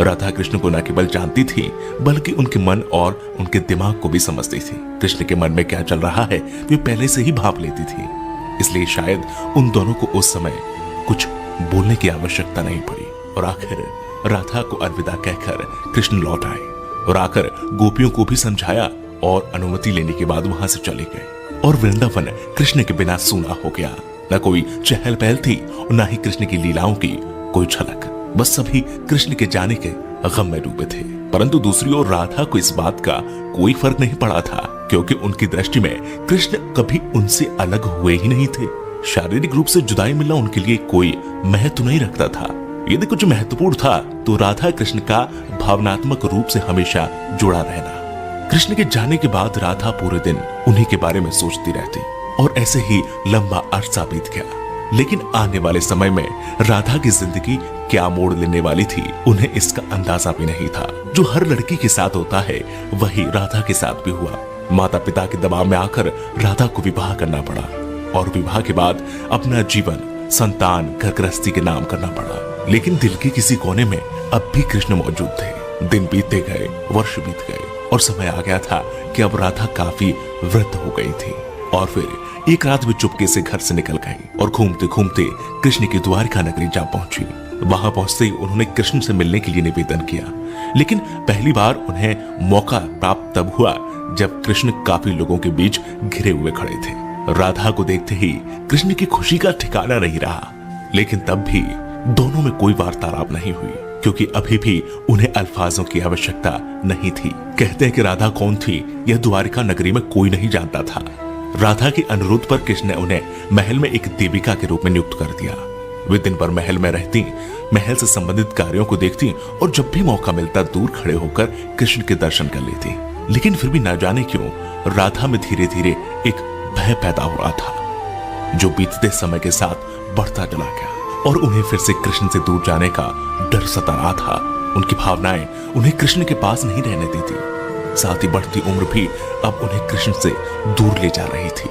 राधा कृष्ण को न केवल जानती थी बल्कि उनके मन और उनके दिमाग को भी समझती थी। कृष्ण के मन में क्या चल रहा है वे पहले से ही भांप लेती थी, इसलिए शायद उन दोनों को उस समय कुछ बोलने की आवश्यकता नहीं पड़ी। और आखिर राधा को अलविदा कहकर कृष्ण लौट आए और आकर गोपियों को भी समझाया और अनुमति लेने के बाद वहां से चले गए। और वृंदावन कृष्ण के बिना सूना हो गया। न कोई चहल पहल थी और न ही कृष्ण की लीलाओं की कोई झलक। बस सभी कृष्ण के जाने के गम में डूबे थे। परंतु दूसरी ओर राधा को इस बात का कोई फर्क नहीं पड़ा था, क्योंकि उनकी दृष्टि में कृष्ण कभी उनसे अलग हुए ही नहीं थे। शारीरिक रूप से जुदाई मिलना उनके लिए कोई महत्व नहीं रखता था। यदि कुछ महत्वपूर्ण था तो राधा कृष्ण का भावनात्मक रूप से हमेशा जुड़ा रहना। कृष्ण के जाने के बाद राधा पूरे दिन उन्हीं के बारे में सोचती रहती और ऐसे ही लंबा अरसा बीत गया। लेकिन आने वाले समय में राधा की जिंदगी क्या मोड़ लेने वाली थी उन्हें इसका अंदाजा भी नहीं था। जो हर लड़की के साथ होता है वही राधा के साथ भी हुआ। माता पिता के दबाव में आकर राधा को विवाह करना पड़ा और विवाह के बाद अपना जीवन संतान घर गृहस्थी के नाम करना पड़ा। लेकिन दिल के किसी कोने में अब भी कृष्ण मौजूद थे। दिन बीतते गए, वर्ष बीत गए और समय आ गया था कि अब राधा काफी वृद्ध हो गई थी। और फिर एक रात वे चुपके से घर से निकल गई और घूमते घूमते कृष्ण की द्वारिका नगरी जा पहुंची। वहां पहुंचते ही उन्होंने कृष्ण से मिलने के लिए निवेदन किया, लेकिन पहली बार उन्हें मौका प्राप्त तब हुआ जब कृष्ण काफी लोगों के बीच घिरे हुए खड़े थे। राधा को देखते ही कृष्ण की खुशी का ठिकाना नहीं रहा। लेकिन तब भी दोनों में कोई वार्तालाप नहीं हुई, क्योंकि अभी भी उन्हें अल्फाजों की आवश्यकता नहीं थी। कहते हैं कि राधा कौन थी यह द्वारिका नगरी में कोई नहीं जानता था। राधा के अनुरोध पर कृष्ण ने उन्हें महल में एक देविका के रूप में नियुक्त कर दिया। वे दिन भर महल में रहती, महल से संबंधित कार्यों को देखती और जब भी मौका मिलता दूर खड़े होकर कृष्ण के दर्शन कर लेती। लेकिन फिर भी न जाने क्यों राधा में धीरे धीरे एक भय पैदा हो रहा था, जो बीतते समय के साथ बढ़ता चला गया और उन्हें फिर से कृष्ण से दूर जाने का डर सता रहा था। उनकी भावनाएं उन्हें कृष्ण के पास नहीं रहने देती। साथ ही बढ़ती उम्र भी अब उन्हें कृष्ण से दूर ले जा रही थी।